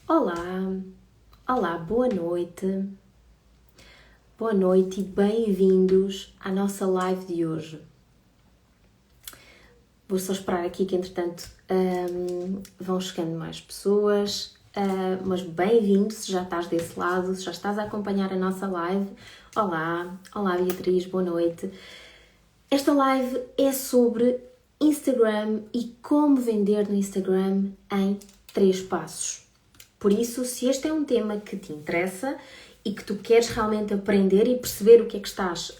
Olá, olá, boa noite e bem-vindos à nossa live de hoje. Vou só esperar aqui que entretanto vão chegando mais pessoas, mas bem-vindo se já estás desse lado, se já estás a acompanhar a nossa live. Olá Beatriz, boa noite. Esta live é sobre Instagram e como vender no Instagram em 3 passos. Por isso, se este é um tema que te interessa e que tu queres realmente aprender e perceber o que é que estás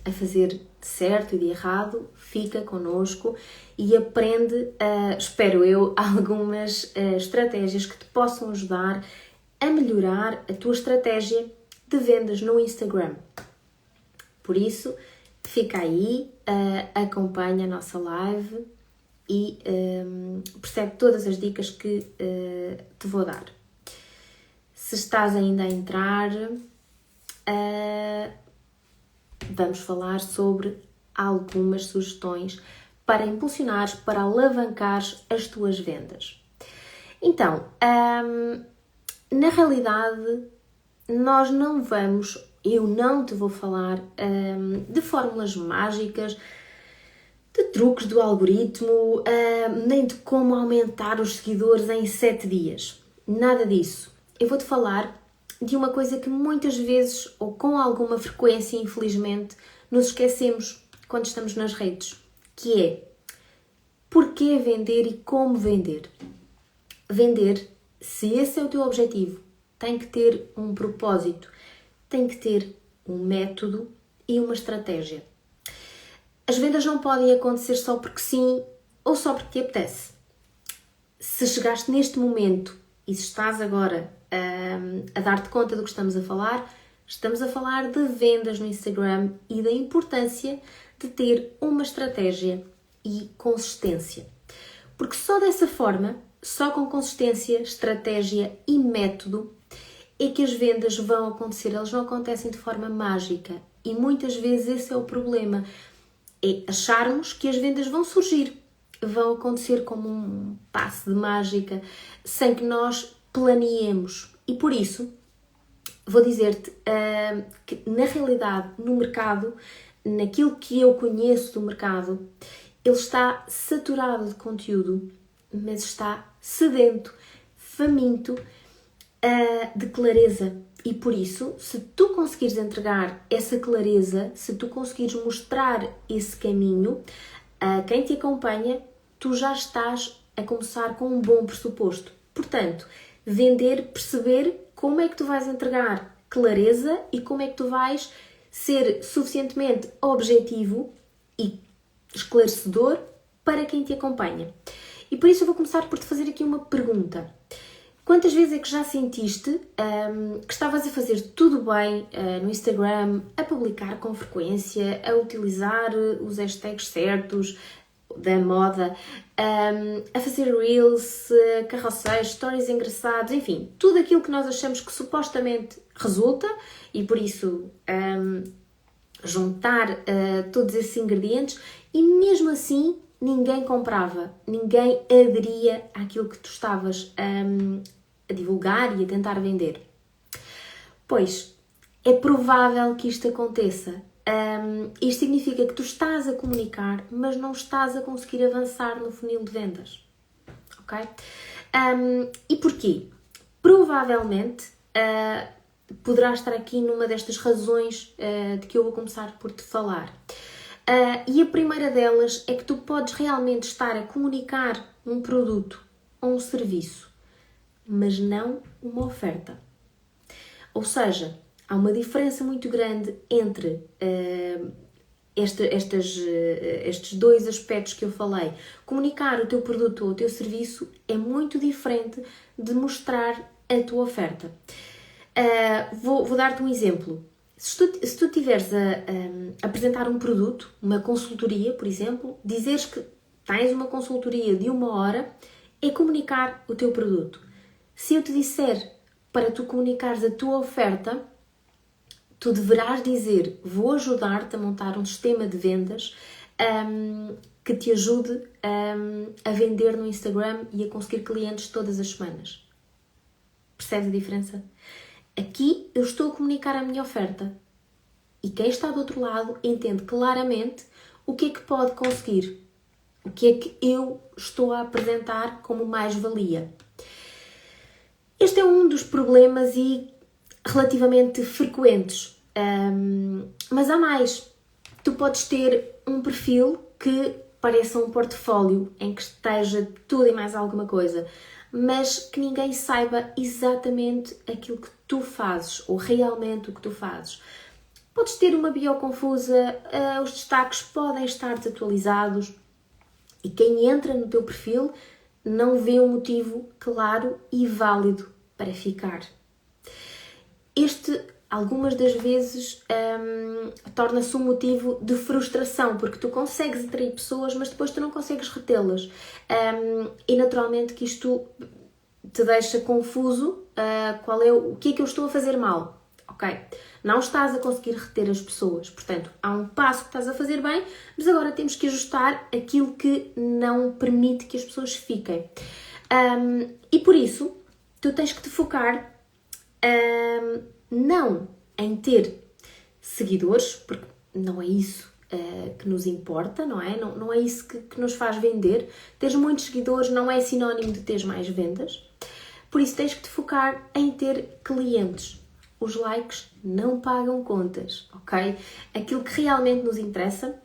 a fazer de certo e de errado, fica connosco e aprende, espero eu, algumas estratégias que te possam ajudar a melhorar a tua estratégia de vendas no Instagram. Por isso, fica aí, acompanha a nossa live e percebe todas as dicas que te vou dar. Se estás ainda a entrar, vamos falar sobre algumas sugestões para impulsionares, para alavancares as tuas vendas. Então, na realidade, eu não te vou falar de fórmulas mágicas, de truques do algoritmo, nem de como aumentar os seguidores em 7 dias. Nada disso. Eu vou-te falar de uma coisa que muitas vezes, ou com alguma frequência, infelizmente, nos esquecemos quando estamos nas redes, que é porquê vender e como vender. Vender, se esse é o teu objetivo, tem que ter um propósito, tem que ter um método e uma estratégia. As vendas não podem acontecer só porque sim ou só porque te apetece. Se chegaste neste momento e se estás agora a dar-te conta do que estamos a falar de vendas no Instagram e da importância de ter uma estratégia e consistência. Porque só dessa forma, só com consistência, estratégia e método, é que as vendas vão acontecer. Elas não acontecem de forma mágica e muitas vezes esse é o problema. É acharmos que as vendas vão surgir, vão acontecer como um passe de mágica, sem que nós planeemos. E por isso, vou dizer-te que na realidade, no mercado, naquilo que eu conheço do mercado, ele está saturado de conteúdo, mas está sedento, faminto de clareza. E por isso, se tu conseguires entregar essa clareza, se tu conseguires mostrar esse caminho a quem te acompanha, tu já estás a começar com um bom pressuposto. Portanto, vender, perceber como é que tu vais entregar clareza e como é que tu vais ser suficientemente objetivo e esclarecedor para quem te acompanha. E por isso eu vou começar por te fazer aqui uma pergunta. Quantas vezes é que já sentiste que estavas a fazer tudo bem no Instagram, a publicar com frequência, a utilizar os hashtags certos da moda, a fazer reels, carrosséis, stories engraçados, enfim, tudo aquilo que nós achamos que supostamente resulta e por isso juntar todos esses ingredientes e mesmo assim ninguém comprava, ninguém aderia àquilo que tu estavas a divulgar e a tentar vender. Pois, é provável que isto aconteça. Isto significa que tu estás a comunicar, mas não estás a conseguir avançar no funil de vendas. Ok? E porquê? Provavelmente poderás estar aqui numa destas razões de que eu vou começar por te falar. E a primeira delas é que tu podes realmente estar a comunicar um produto ou um serviço, mas não uma oferta. Ou seja, há uma diferença muito grande entre estes dois aspectos que eu falei. Comunicar o teu produto ou o teu serviço é muito diferente de mostrar a tua oferta. Vou dar-te um exemplo. Se tu tiveres a apresentar um produto, uma consultoria, por exemplo, dizeres que tens uma consultoria de 1 hora, é comunicar o teu produto. Se eu te disser para tu comunicares a tua oferta, tu deverás dizer: vou ajudar-te a montar um sistema de vendas que te ajude a vender no Instagram e a conseguir clientes todas as semanas. Percebes a diferença? Aqui eu estou a comunicar a minha oferta e quem está do outro lado entende claramente o que é que pode conseguir, o que é que eu estou a apresentar como mais-valia. Este é um dos problemas e relativamente frequentes, mas há mais. Tu podes ter um perfil que pareça um portfólio em que esteja tudo e mais alguma coisa, mas que ninguém saiba exatamente aquilo que tu fazes ou realmente o que tu fazes. Podes ter uma bio confusa, os destaques podem estar desatualizados e quem entra no teu perfil não vê um motivo claro e válido para ficar. Algumas das vezes, torna-se um motivo de frustração, porque tu consegues atrair pessoas, mas depois tu não consegues retê-las. E naturalmente que isto te deixa confuso, o que é que eu estou a fazer mal, ok? Não estás a conseguir reter as pessoas, portanto, há um passo que estás a fazer bem, mas agora temos que ajustar aquilo que não permite que as pessoas fiquem. E por isso, tu tens que te focar não em ter seguidores, porque não é isso que nos importa, não é? Não é isso que nos faz vender. Teres muitos seguidores não é sinónimo de teres mais vendas. Por isso tens que te focar em ter clientes. Os likes não pagam contas, ok? Aquilo que realmente nos interessa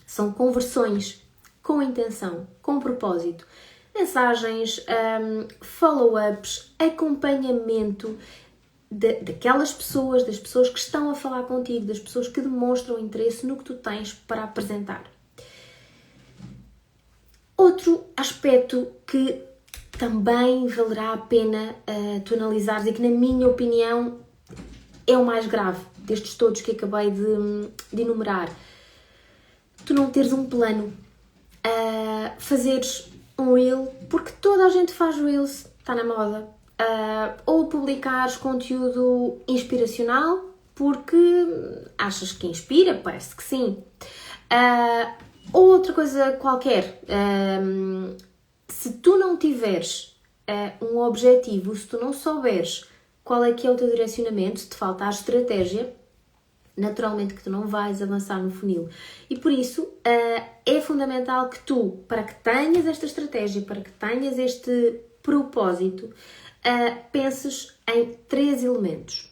são conversões com intenção, com propósito, mensagens, follow-ups, acompanhamento daquelas pessoas, das pessoas que estão a falar contigo, das pessoas que demonstram interesse no que tu tens para apresentar. Outro aspecto que também valerá a pena tu analisares e que, na minha opinião, é o mais grave destes todos que acabei de enumerar. Tu não teres um plano, fazeres um reel, porque toda a gente faz reels, está na moda, ou publicares conteúdo inspiracional, porque achas que inspira, parece que sim. Ou outra coisa qualquer. Se tu não tiveres um objetivo, se tu não souberes qual é que é o teu direcionamento, se te falta a estratégia, naturalmente que tu não vais avançar no funil. E por isso é fundamental que tu, para que tenhas esta estratégia, para que tenhas este propósito, penses em 3 elementos.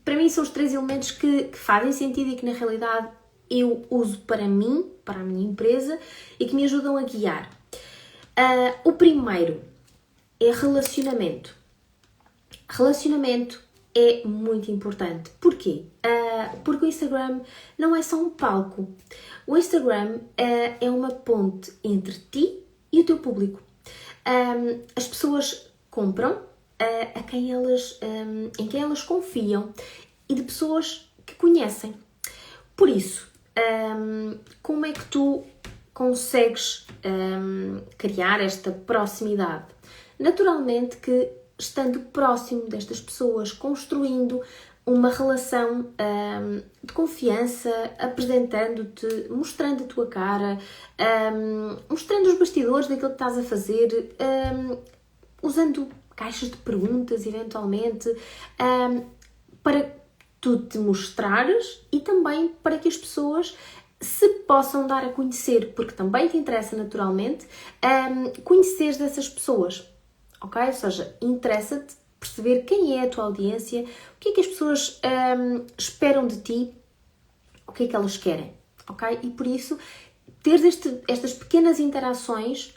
Para mim são os 3 elementos que fazem sentido e que na realidade eu uso para mim, para a minha empresa e que me ajudam a guiar. O primeiro é relacionamento. Relacionamento é muito importante. Porquê? Porque o Instagram não é só um palco. O Instagram é uma ponte entre ti e o teu público. As pessoas compram em quem elas confiam e de pessoas que conhecem. Por isso, como é que tu consegues criar esta proximidade? Naturalmente que estando próximo destas pessoas, construindo uma relação de confiança, apresentando-te, mostrando a tua cara, mostrando os bastidores daquilo que estás a fazer, usando caixas de perguntas, eventualmente, para tu te mostrares e também para que as pessoas se possam dar a conhecer, porque também te interessa naturalmente conheceres dessas pessoas, ok? Ou seja, interessa-te perceber quem é a tua audiência, o que é que as pessoas esperam de ti, o que é que elas querem, ok? E por isso, ter estas pequenas interações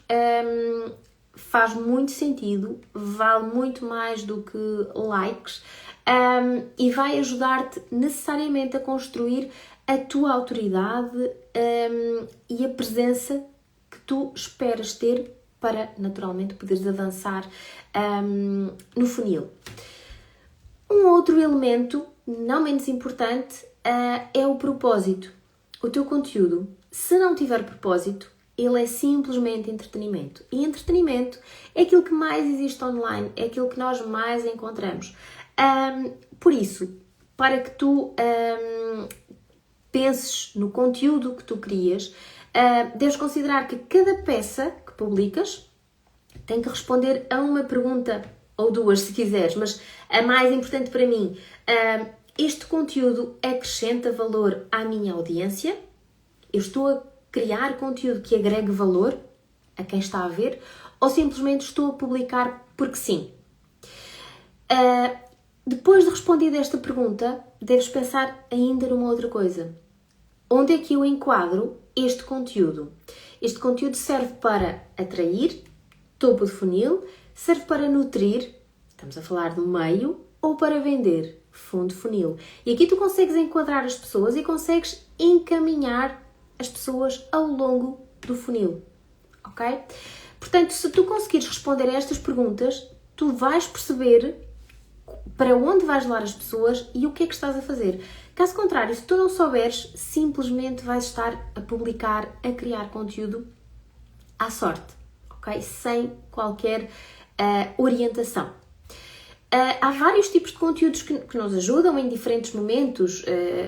faz muito sentido, vale muito mais do que likes e vai ajudar-te necessariamente a construir a tua autoridade e a presença que tu esperas ter para, naturalmente, poderes avançar no funil. Um outro elemento, não menos importante, é o propósito. O teu conteúdo, se não tiver propósito, ele é simplesmente entretenimento. E entretenimento é aquilo que mais existe online, é aquilo que nós mais encontramos. Por isso, para que tu penses no conteúdo que tu crias, deves considerar que cada peça que publicas tem que responder a uma pergunta ou duas se quiseres, mas a mais importante para mim, este conteúdo acrescenta valor à minha audiência, eu estou a criar conteúdo que agregue valor a quem está a ver, ou simplesmente estou a publicar porque sim. Depois de responder esta pergunta, deves pensar ainda numa outra coisa. Onde é que eu enquadro este conteúdo? Este conteúdo serve para atrair, topo de funil, serve para nutrir, estamos a falar do meio, ou para vender, fundo de funil. E aqui tu consegues enquadrar as pessoas e consegues encaminhar as pessoas ao longo do funil, ok? Portanto, se tu conseguires responder a estas perguntas, tu vais perceber para onde vais levar as pessoas e o que é que estás a fazer. Caso contrário, se tu não souberes, simplesmente vais estar a publicar, a criar conteúdo à sorte, ok? Sem qualquer orientação. Há vários tipos de conteúdos que nos ajudam em diferentes momentos.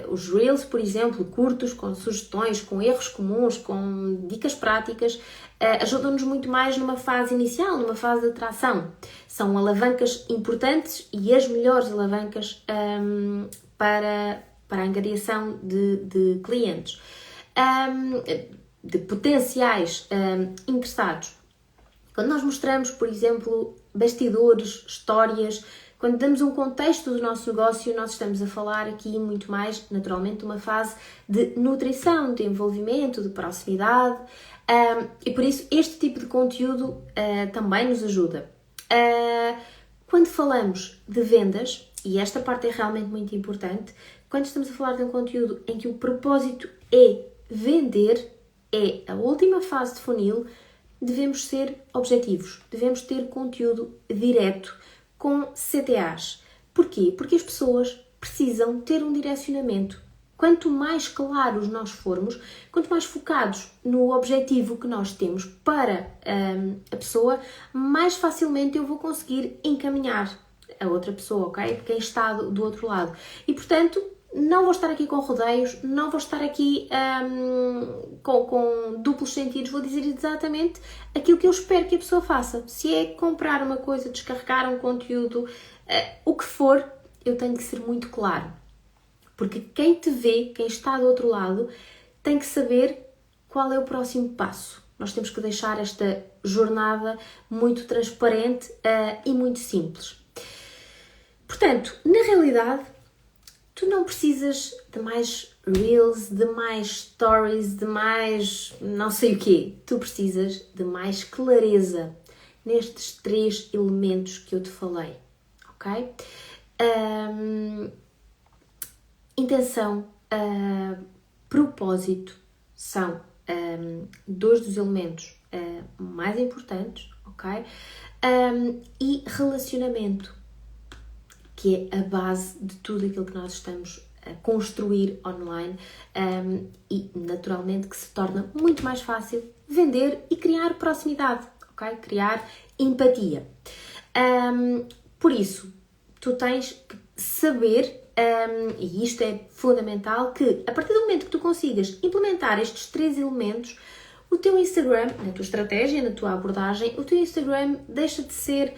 Os Reels, por exemplo, curtos, com sugestões, com erros comuns, com dicas práticas, ajudam-nos muito mais numa fase inicial, numa fase de atração. São alavancas importantes e as melhores alavancas para a angariação de clientes, de potenciais interessados. Quando nós mostramos, por exemplo, bastidores, histórias, quando damos um contexto do nosso negócio, nós estamos a falar aqui muito mais, naturalmente, de uma fase de nutrição, de envolvimento, de proximidade, e por isso este tipo de conteúdo também nos ajuda. Quando falamos de vendas, e esta parte é realmente muito importante, quando estamos a falar de um conteúdo em que o propósito é vender, é a última fase de funil, devemos ser objetivos, devemos ter conteúdo direto, com CTAs. Porquê? Porque as pessoas precisam ter um direcionamento. Quanto mais claros nós formos, quanto mais focados no objetivo que nós temos para a pessoa, mais facilmente eu vou conseguir encaminhar a outra pessoa, ok? Quem está do outro lado. E, portanto, não vou estar aqui com rodeios, não vou estar aqui com duplos sentidos, vou dizer exatamente aquilo que eu espero que a pessoa faça. Se é comprar uma coisa, descarregar um conteúdo, o que for, eu tenho que ser muito claro. Porque quem te vê, quem está do outro lado, tem que saber qual é o próximo passo. Nós temos que deixar esta jornada muito transparente e muito simples. Portanto, na realidade, tu não precisas de mais Reels, de mais Stories, de mais não sei o quê. Tu precisas de mais clareza nestes 3 elementos que eu te falei, ok? Intenção, propósito são 2 dos elementos mais importantes, ok? E relacionamento, que é a base de tudo aquilo que nós estamos a construir online e naturalmente que se torna muito mais fácil vender e criar proximidade, ok? Criar empatia. Por isso, tu tens que saber, e isto é fundamental, que a partir do momento que tu consigas implementar estes 3 elementos, o teu Instagram, na tua estratégia, na tua abordagem, o teu Instagram deixa de ser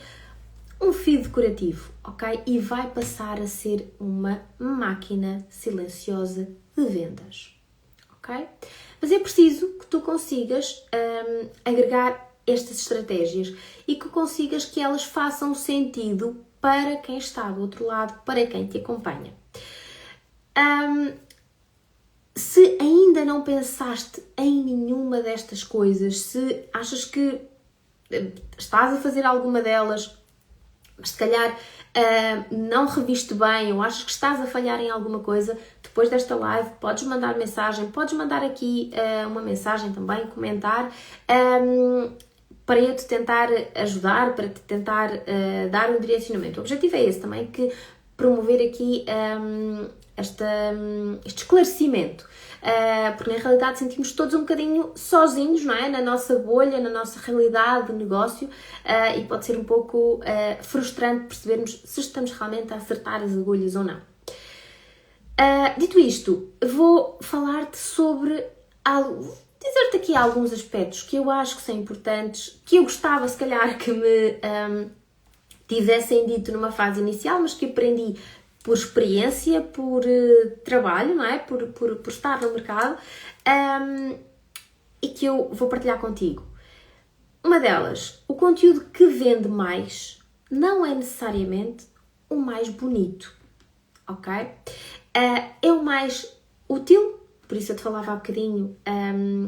um feed decorativo, ok? E vai passar a ser uma máquina silenciosa de vendas, ok? Mas é preciso que tu consigas agregar estas estratégias e que consigas que elas façam sentido para quem está do outro lado, para quem te acompanha. Se ainda não pensaste em nenhuma destas coisas, se achas que estás a fazer alguma delas, mas se calhar não reviste bem ou achas que estás a falhar em alguma coisa, depois desta live podes mandar mensagem, podes mandar aqui uma mensagem também, comentar, para eu te tentar ajudar, para te tentar dar um direcionamento. O objetivo é esse também, que promover aqui este esclarecimento. Porque na realidade sentimos todos um bocadinho sozinhos, não é? Na nossa bolha, na nossa realidade de negócio, e pode ser um pouco frustrante percebermos se estamos realmente a acertar as agulhas ou não. Dito isto, vou falar-te sobre algo, dizer-te aqui alguns aspectos que eu acho que são importantes, que eu gostava se calhar que me tivessem dito numa fase inicial, mas que aprendi por experiência, por trabalho, não é? Por estar no mercado, e que eu vou partilhar contigo. Uma delas, o conteúdo que vende mais não é necessariamente o mais bonito, ok? É o mais útil, por isso eu te falava há bocadinho,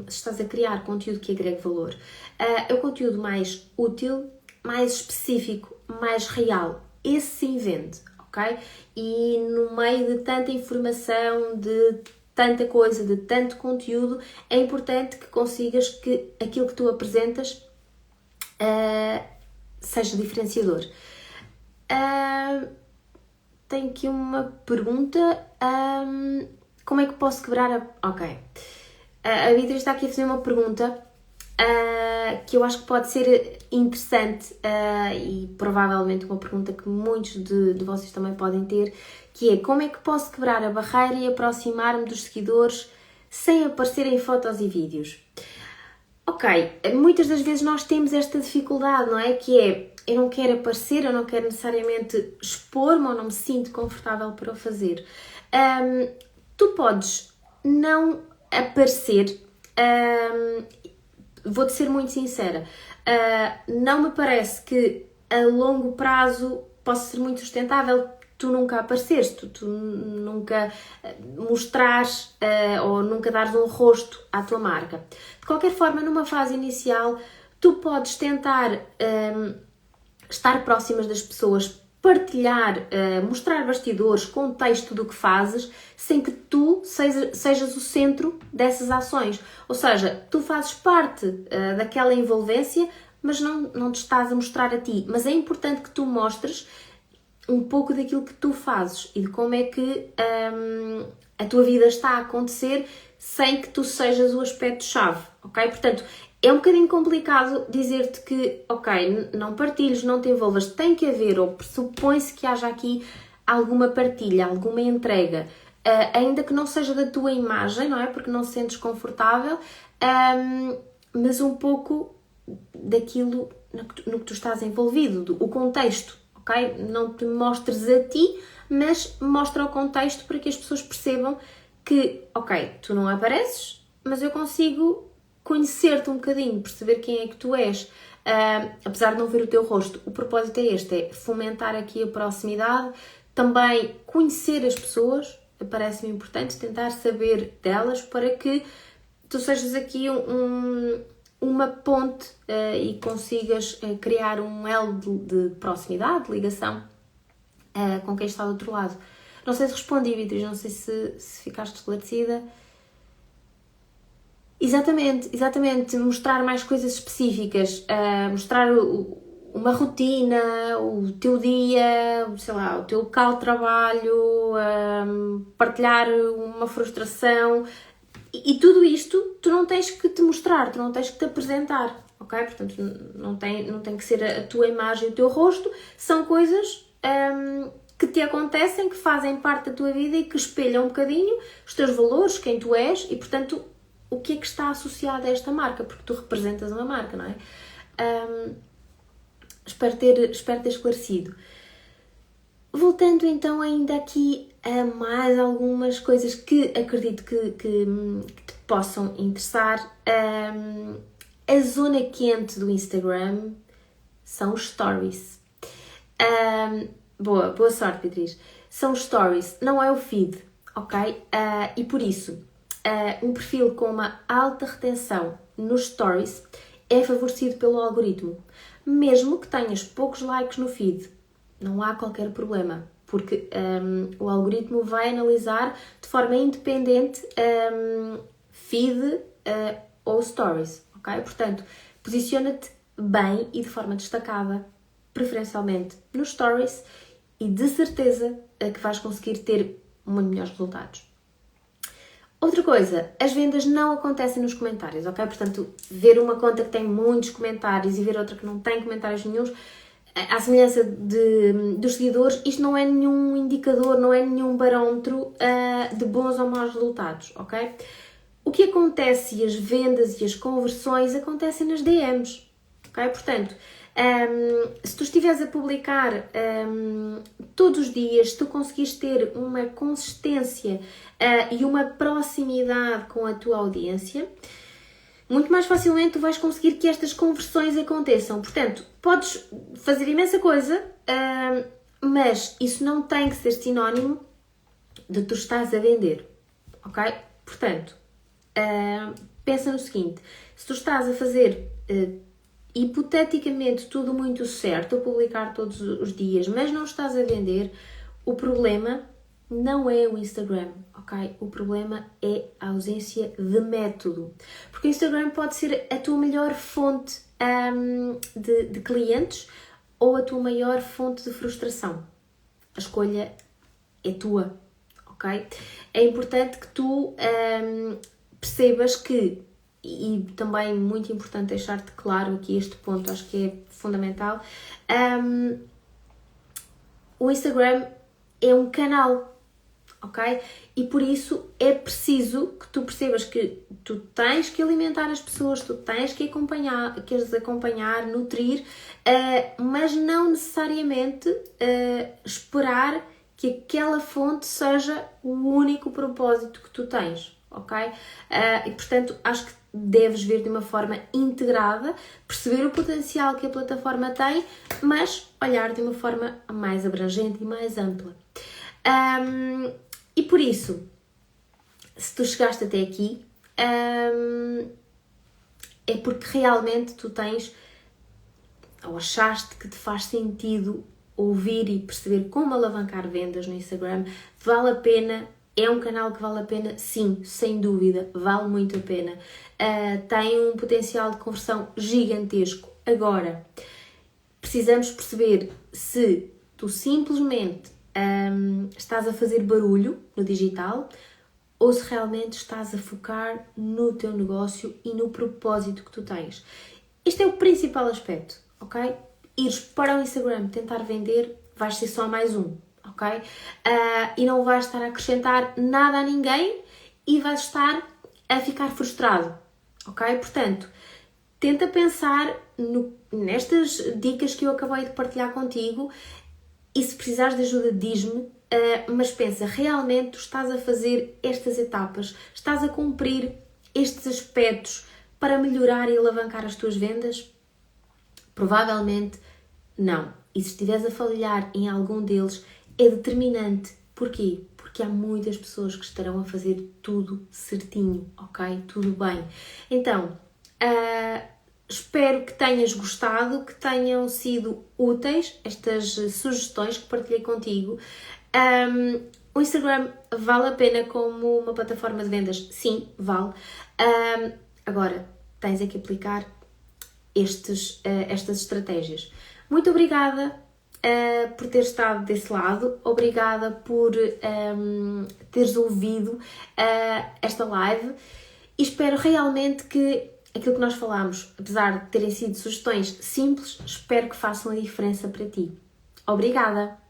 se estás a criar conteúdo que agregue valor. É o conteúdo mais útil, mais específico, mais real. Esse sim vende, ok? E no meio de tanta informação, de tanta coisa, de tanto conteúdo, é importante que consigas que aquilo que tu apresentas seja diferenciador. Tenho aqui uma pergunta. Como é que posso quebrar a... Ok. A Beatriz está aqui a fazer uma pergunta que eu acho que pode ser interessante e provavelmente uma pergunta que muitos de vocês também podem ter, que é: como é que posso quebrar a barreira e aproximar-me dos seguidores sem aparecer em fotos e vídeos? Ok, muitas das vezes nós temos esta dificuldade, não é? Que é, eu não quero aparecer, eu não quero necessariamente expor-me ou não me sinto confortável para o fazer. Tu podes não aparecer, vou-te ser muito sincera, não me parece que a longo prazo possa ser muito sustentável tu nunca apareceres, tu nunca mostrares ou nunca dares um rosto à tua marca. De qualquer forma, numa fase inicial, tu podes tentar estar próximas das pessoas, partilhar, mostrar bastidores, contexto do que fazes, sem que tu sejas o centro dessas ações. Ou seja, tu fazes parte daquela envolvência, mas não te estás a mostrar a ti. Mas é importante que tu mostres um pouco daquilo que tu fazes e de como é que a tua vida está a acontecer sem que tu sejas o aspecto-chave, ok? Portanto, é um bocadinho complicado dizer-te que, ok, não partilhes, não te envolvas, tem que haver, ou pressupõe-se que haja aqui alguma partilha, alguma entrega, ainda que não seja da tua imagem, não é? Porque não te sentes confortável, mas um pouco daquilo no que tu estás envolvido, o contexto, ok? Não te mostres a ti, mas mostra o contexto para que as pessoas percebam que, ok, tu não apareces, mas eu consigo conhecer-te um bocadinho, perceber quem é que tu és, apesar de não ver o teu rosto. O propósito é este, é fomentar aqui a proximidade, também conhecer as pessoas, parece-me importante, tentar saber delas para que tu sejas aqui uma ponte e consigas criar um elo de proximidade, de ligação com quem está do outro lado. Não sei se respondi, Beatriz, não sei se ficaste esclarecida. Exatamente, mostrar mais coisas específicas, mostrar uma rotina, o teu dia, sei lá, o teu local de trabalho, partilhar uma frustração e tudo isto tu não tens que te mostrar, tu não tens que te apresentar, ok? Portanto, não tem que ser a tua imagem, o teu rosto, são coisas que te acontecem, que fazem parte da tua vida e que espelham um bocadinho os teus valores, quem tu és e, portanto, o que é que está associado a esta marca, porque tu representas uma marca, não é? Espero ter esclarecido. Voltando então ainda aqui a mais algumas coisas que acredito que te possam interessar. A zona quente do Instagram são os stories. Boa sorte, Beatriz. São os stories, não é o feed, ok? E por isso, um perfil com uma alta retenção nos stories é favorecido pelo algoritmo. Mesmo que tenhas poucos likes no feed, não há qualquer problema, porque o algoritmo vai analisar de forma independente feed ou stories, ok? Portanto, posiciona-te bem e de forma destacada, preferencialmente nos stories, e de certeza que vais conseguir ter muito melhores resultados. Outra coisa, as vendas não acontecem nos comentários, ok? Portanto, ver uma conta que tem muitos comentários e ver outra que não tem comentários nenhuns, à semelhança dos seguidores, isto não é nenhum indicador, não é nenhum barómetro de bons ou maus resultados, ok? O que acontece e as vendas e as conversões acontecem nas DMs, ok? Portanto, Se tu estiveres a publicar todos os dias, se tu conseguires ter uma consistência e uma proximidade com a tua audiência, muito mais facilmente tu vais conseguir que estas conversões aconteçam. Portanto, podes fazer imensa coisa, mas isso não tem que ser sinónimo de tu estás a vender, ok? Portanto, pensa no seguinte, se tu estás a fazer hipoteticamente tudo muito certo, a publicar todos os dias, mas não estás a vender, o problema não é o Instagram, ok? O problema é a ausência de método. Porque o Instagram pode ser a tua melhor fonte de clientes ou a tua maior fonte de frustração. A escolha é tua, ok? É importante que tu percebas que, e também muito importante deixar-te claro aqui este ponto, acho que é fundamental, o Instagram é um canal, ok? E por isso é preciso que tu percebas que tu tens que alimentar as pessoas, tu tens que as acompanhar, nutrir, mas não necessariamente esperar que aquela fonte seja o único propósito que tu tens, ok? E portanto acho que deves ver de uma forma integrada, perceber o potencial que a plataforma tem, mas olhar de uma forma mais abrangente e mais ampla. E por isso, se tu chegaste até aqui, é porque realmente tu tens, ou achaste que te faz sentido ouvir e perceber como alavancar vendas no Instagram. Vale a pena, é um canal que vale a pena, sim, sem dúvida, vale muito a pena. Tem um potencial de conversão gigantesco. Agora, precisamos perceber se tu simplesmente estás a fazer barulho no digital ou se realmente estás a focar no teu negócio e no propósito que tu tens. Este é o principal aspecto, ok? Ires para o Instagram tentar vender, vais ser só mais um, ok? E não vais estar a acrescentar nada a ninguém e vais estar a ficar frustrado, ok? Portanto, tenta pensar nestas dicas que eu acabei de partilhar contigo e se precisares de ajuda, diz-me, mas pensa, realmente tu estás a fazer estas etapas, estás a cumprir estes aspectos para melhorar e alavancar as tuas vendas? Provavelmente não. E se estiveres a falhar em algum deles, é determinante. Porquê? Porque há muitas pessoas que estarão a fazer tudo certinho, ok? Tudo bem. Então, espero que tenhas gostado, que tenham sido úteis estas sugestões que partilhei contigo. O Instagram vale a pena como uma plataforma de vendas? Sim, vale. Agora, tens é que aplicar estas estratégias. Muito obrigada por ter estado desse lado, obrigada por teres ouvido esta live e espero realmente que aquilo que nós falámos, apesar de terem sido sugestões simples, espero que façam a diferença para ti. Obrigada!